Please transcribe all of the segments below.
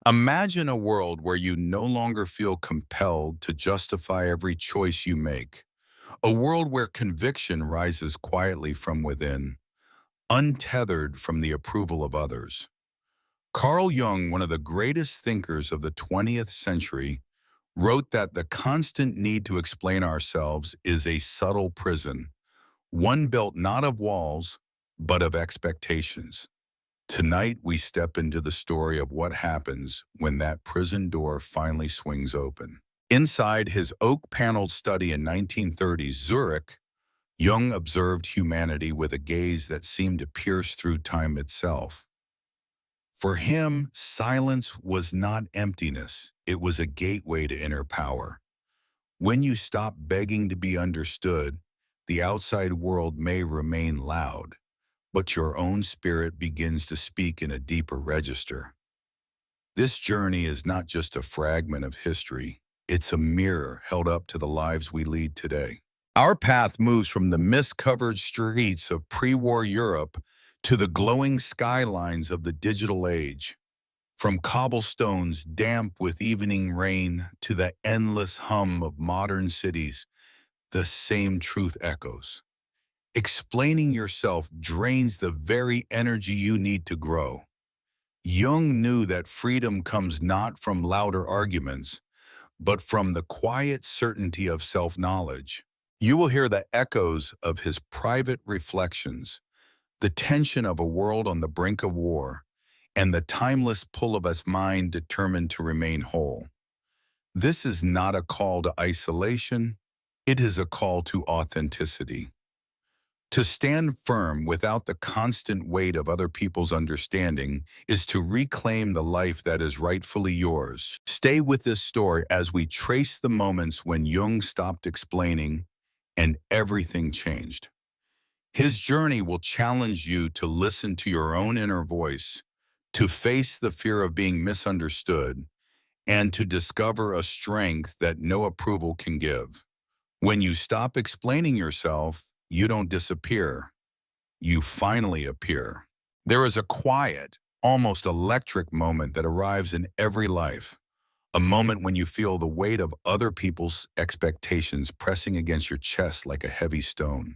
Imagine a world where you no longer feel compelled to justify every choice you make. A world where conviction rises quietly from within, untethered from the approval of others. Carl Jung, one of the greatest thinkers of the 20th century, wrote that the constant need to explain ourselves is a subtle prison, one built not of walls, but of expectations. Tonight, we step into the story of what happens when that prison door finally swings open. Inside his oak-paneled study in 1930s Zurich, Jung observed humanity with a gaze that seemed to pierce through time itself. For him, silence was not emptiness. It was a gateway to inner power. When you stop begging to be understood, the outside world may remain loud, but your own spirit begins to speak in a deeper register. This journey is not just a fragment of history, it's a mirror held up to the lives we lead today. Our path moves from the mist-covered streets of pre-war Europe to the glowing skylines of the digital age, from cobblestones damp with evening rain to the endless hum of modern cities. The same truth echoes. Explaining yourself drains the very energy you need to grow. Jung knew that freedom comes not from louder arguments, but from the quiet certainty of self-knowledge. You will hear the echoes of his private reflections, the tension of a world on the brink of war, and the timeless pull of his mind determined to remain whole. This is not a call to isolation, it is a call to authenticity. To stand firm without the constant weight of other people's understanding is to reclaim the life that is rightfully yours. Stay with this story as we trace the moments when Jung stopped explaining and everything changed. His journey will challenge you to listen to your own inner voice, to face the fear of being misunderstood, and to discover a strength that no approval can give. When you stop explaining yourself, you don't disappear. You finally appear. There is a quiet, almost electric moment that arrives in every life. A moment when you feel the weight of other people's expectations pressing against your chest like a heavy stone.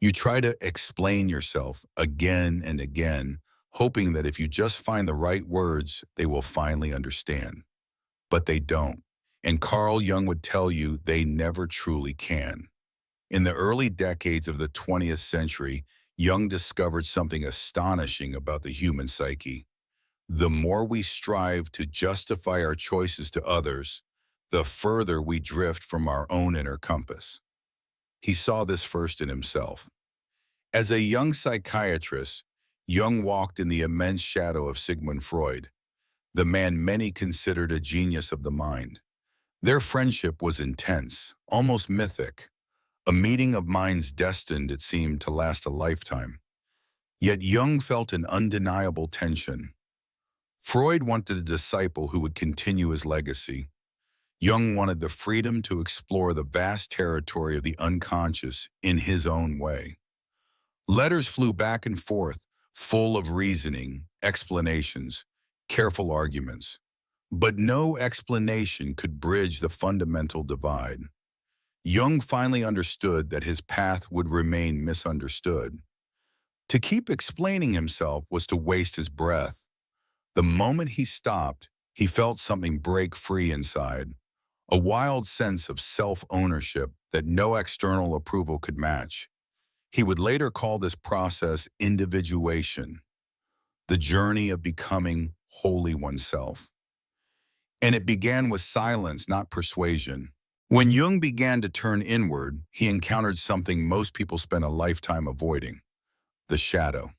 You try to explain yourself again and again, hoping that if you just find the right words, they will finally understand. But they don't. And Carl Jung would tell you they never truly can. In the early decades of the 20th century, Jung discovered something astonishing about the human psyche. The more we strive to justify our choices to others, the further we drift from our own inner compass. He saw this first in himself. As a young psychiatrist, Jung walked in the immense shadow of Sigmund Freud, the man many considered a genius of the mind. Their friendship was intense, almost mythic, a meeting of minds destined, it seemed, to last a lifetime. Yet Jung felt an undeniable tension. Freud wanted a disciple who would continue his legacy. Jung wanted the freedom to explore the vast territory of the unconscious in his own way. Letters flew back and forth, full of reasoning, explanations, careful arguments. But no explanation could bridge the fundamental divide. Jung finally understood that his path would remain misunderstood. To keep explaining himself was to waste his breath. The moment he stopped, he felt something break free inside, a wild sense of self-ownership that no external approval could match. He would later call this process individuation, the journey of becoming wholly oneself. And it began with silence, not persuasion. When Jung began to turn inward, he encountered something most people spend a lifetime avoiding: the shadow.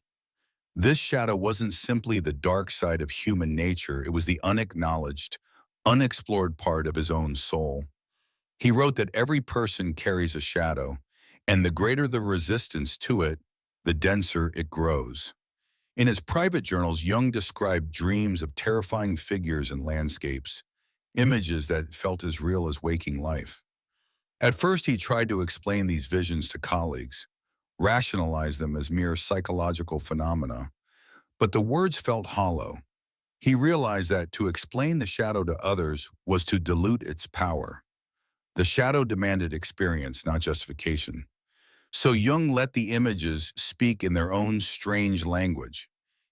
This shadow wasn't simply the dark side of human nature, it was the unacknowledged, unexplored part of his own soul. He wrote that every person carries a shadow, and the greater the resistance to it, the denser it grows. In his private journals, Jung described dreams of terrifying figures and landscapes, images that felt as real as waking life. At first, he tried to explain these visions to colleagues, rationalize them as mere psychological phenomena, but the words felt hollow. He realized that to explain the shadow to others was to dilute its power. The shadow demanded experience, not justification. So Jung let the images speak in their own strange language.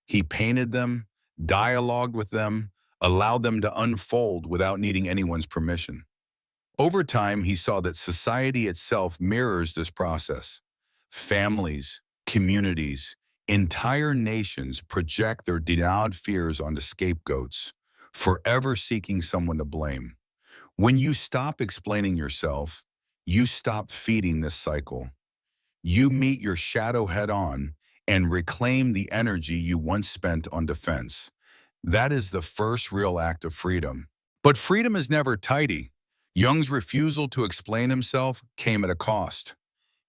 He painted them, dialogued with them, allowed them to unfold without needing anyone's permission. Over time, he saw that society itself mirrors this process. Families, communities, entire nations project their denied fears onto scapegoats, forever seeking someone to blame. When you stop explaining yourself, you stop feeding this cycle. You meet your shadow head on and reclaim the energy you once spent on defense. That is the first real act of freedom. But freedom is never tidy. Jung's refusal to explain himself came at a cost.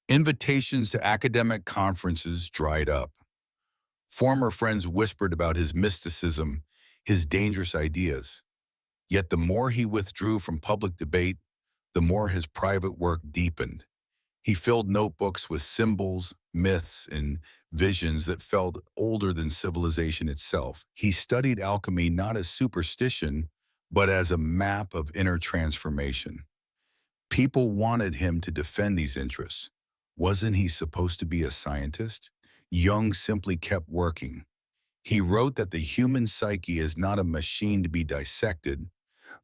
Invitations to academic conferences dried up. Former friends whispered about his mysticism, his dangerous ideas. Yet the more he withdrew from public debate, the more his private work deepened. He filled notebooks with symbols, myths, and visions that felt older than civilization itself. He studied alchemy not as superstition, but as a map of inner transformation. People wanted him to defend these interests. Wasn't he supposed to be a scientist? Jung simply kept working. He wrote that the human psyche is not a machine to be dissected,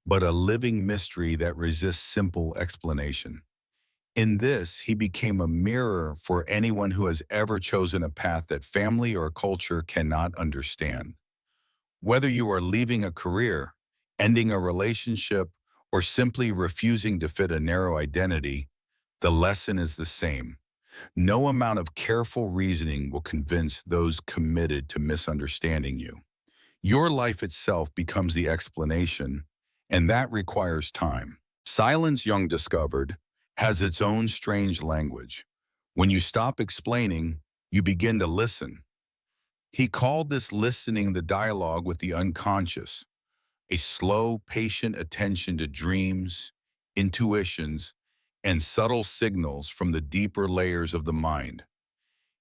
but a living mystery that resists simple explanation. In this, he became a mirror for anyone who has ever chosen a path that family or culture cannot understand. Whether you are leaving a career, ending a relationship, or simply refusing to fit a narrow identity, the lesson is the same. No amount of careful reasoning will convince those committed to misunderstanding you. Your life itself becomes the explanation, and that requires time. Silence, Jung discovered, has its own strange language. When you stop explaining, you begin to listen. He called this listening the dialogue with the unconscious, a slow, patient attention to dreams, intuitions, and subtle signals from the deeper layers of the mind.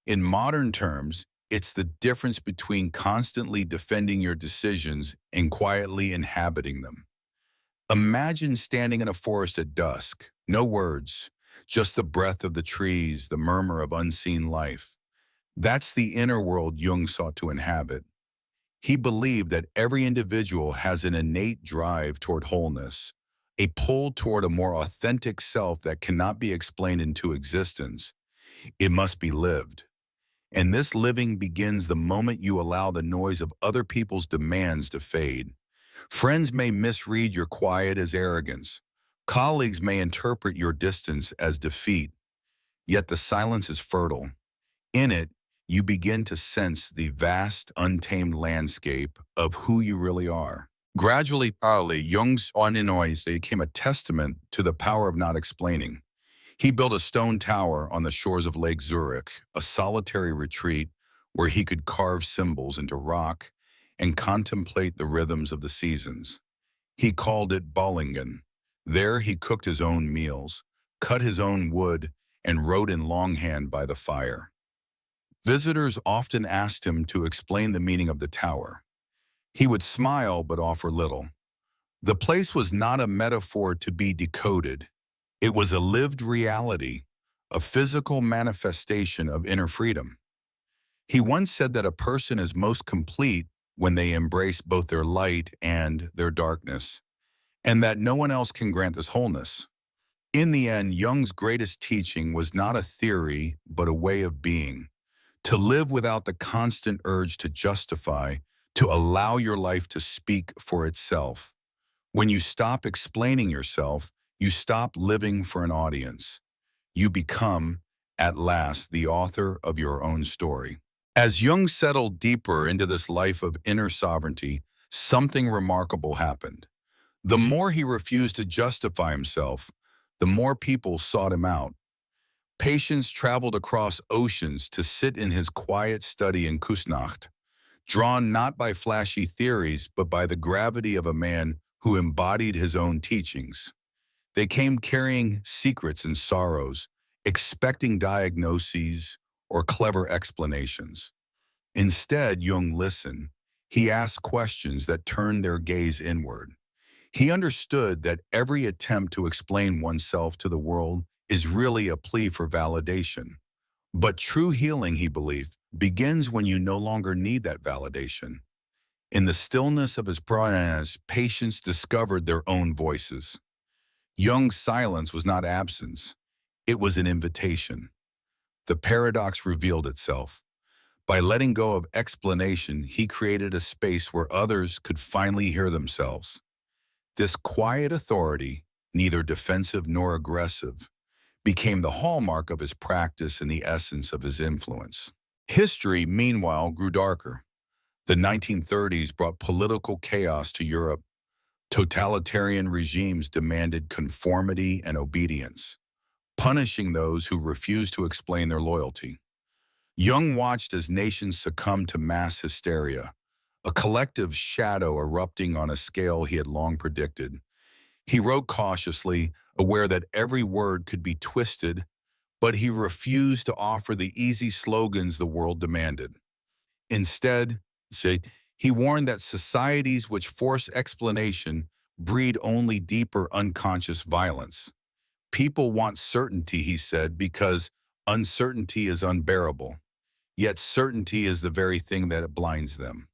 In modern terms, it's the difference between constantly defending your decisions and quietly inhabiting them. Imagine standing in a forest at dusk, no words, just the breath of the trees, the murmur of unseen life. That's the inner world Jung sought to inhabit. He believed that every individual has an innate drive toward wholeness, a pull toward a more authentic self that cannot be explained into existence. It must be lived. And this living begins the moment you allow the noise of other people's demands to fade. Friends may misread your quiet as arrogance. Colleagues may interpret your distance as defeat. Yet the silence is fertile. In it, you begin to sense the vast, untamed landscape of who you really are. Gradually, Jung's noise became a testament to the power of not explaining. He built a stone tower on the shores of Lake Zurich, a solitary retreat where he could carve symbols into rock and contemplate the rhythms of the seasons. He called it Bollingen. There he cooked his own meals, cut his own wood, and wrote in longhand by the fire. Visitors often asked him to explain the meaning of the tower. He would smile but offer little. The place was not a metaphor to be decoded. It was a lived reality, a physical manifestation of inner freedom. He once said that a person is most complete when they embrace both their light and their darkness, and that no one else can grant this wholeness. In the end, Jung's greatest teaching was not a theory, but a way of being. To live without the constant urge to justify, to allow your life to speak for itself. When you stop explaining yourself, you stop living for an audience. You become, at last, the author of your own story. As Jung settled deeper into this life of inner sovereignty, something remarkable happened. The more he refused to justify himself, the more people sought him out. Patients traveled across oceans to sit in his quiet study in Kusnacht, drawn not by flashy theories, but by the gravity of a man who embodied his own teachings. They came carrying secrets and sorrows, expecting diagnoses or clever explanations. Instead, Jung listened. He asked questions that turned their gaze inward. He understood that every attempt to explain oneself to the world is really a plea for validation. But true healing, he believed, begins when you no longer need that validation. In the stillness of his prayers, patients discovered their own voices. Jung's silence was not absence, it was an invitation. The paradox revealed itself. By letting go of explanation, he created a space where others could finally hear themselves. This quiet authority, neither defensive nor aggressive, became the hallmark of his practice and the essence of his influence. History, meanwhile, grew darker. The 1930s brought political chaos to Europe. Totalitarian regimes demanded conformity and obedience, punishing those who refused to explain their loyalty. Jung watched as nations succumbed to mass hysteria, a collective shadow erupting on a scale he had long predicted. He wrote cautiously, aware that every word could be twisted, but he refused to offer the easy slogans the world demanded. Instead, say, he warned that societies which force explanation breed only deeper unconscious violence. People want certainty, he said, because uncertainty is unbearable. Yet certainty is the very thing that blinds them.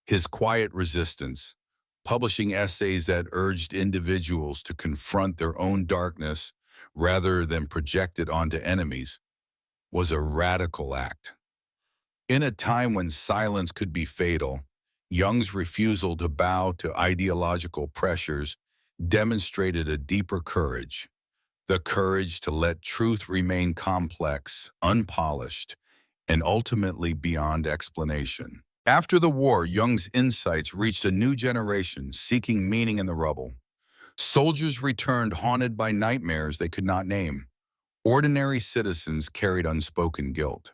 His quiet resistance, publishing essays that urged individuals to confront their own darkness rather than project it onto enemies, was a radical act. In a time when silence could be fatal, Jung's refusal to bow to ideological pressures demonstrated a deeper courage, the courage to let truth remain complex, unpolished, and ultimately beyond explanation. After the war, Jung's insights reached a new generation seeking meaning in the rubble. Soldiers returned haunted by nightmares they could not name. Ordinary citizens carried unspoken guilt.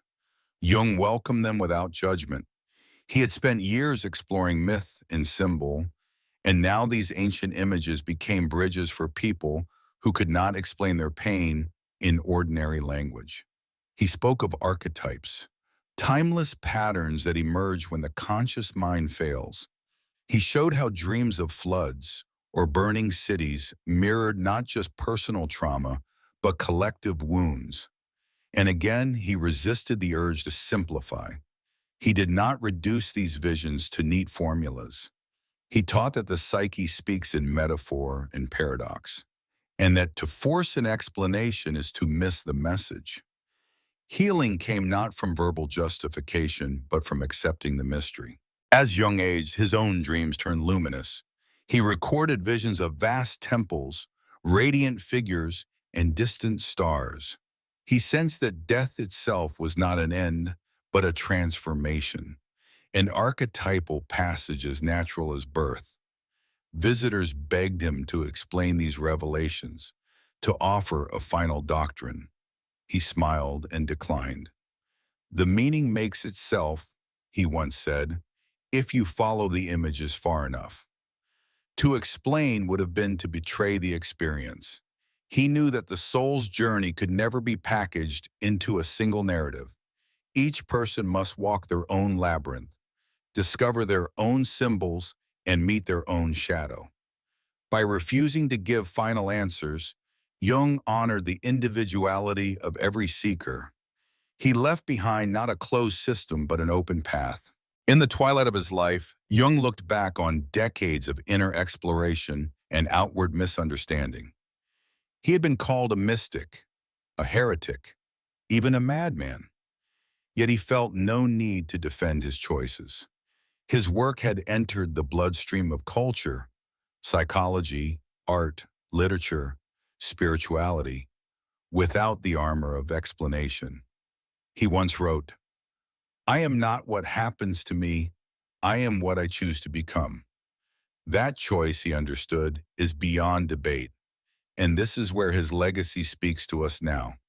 Jung welcomed them without judgment. He had spent years exploring myth and symbol, and now these ancient images became bridges for people who could not explain their pain in ordinary language. He spoke of archetypes, timeless patterns that emerge when the conscious mind fails. He showed how dreams of floods or burning cities mirrored not just personal trauma, but collective wounds. And again, he resisted the urge to simplify. He did not reduce these visions to neat formulas. He taught that the psyche speaks in metaphor and paradox, and that to force an explanation is to miss the message. Healing came not from verbal justification, but from accepting the mystery. As Jung aged, his own dreams turned luminous. He recorded visions of vast temples, radiant figures, and distant stars. He sensed that death itself was not an end, but a transformation, an archetypal passage as natural as birth. Visitors begged him to explain these revelations, to offer a final doctrine. He smiled and declined. The meaning makes itself, he once said, if you follow the images far enough. To explain would have been to betray the experience. He knew that the soul's journey could never be packaged into a single narrative. Each person must walk their own labyrinth, discover their own symbols, and meet their own shadow. By refusing to give final answers, Jung honored the individuality of every seeker. He left behind not a closed system, but an open path. In the twilight of his life, Jung looked back on decades of inner exploration and outward misunderstanding. He had been called a mystic, a heretic, even a madman. Yet he felt no need to defend his choices. His work had entered the bloodstream of culture, psychology, art, literature, spirituality, without the armor of explanation. He once wrote, "I am not what happens to me, I am what I choose to become." That choice, he understood, is beyond debate, and this is where his legacy speaks to us now.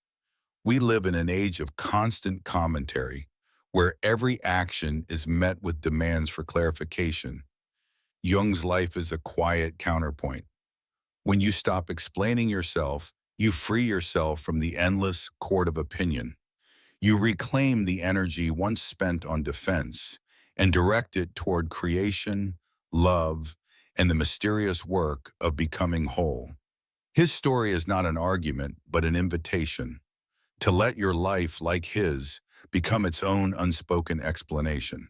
We live in an age of constant commentary, where every action is met with demands for clarification. Jung's life is a quiet counterpoint. When you stop explaining yourself, you free yourself from the endless court of opinion. You reclaim the energy once spent on defense, and direct it toward creation, love, and the mysterious work of becoming whole. His story is not an argument, but an invitation to let your life, like his, become its own unspoken explanation.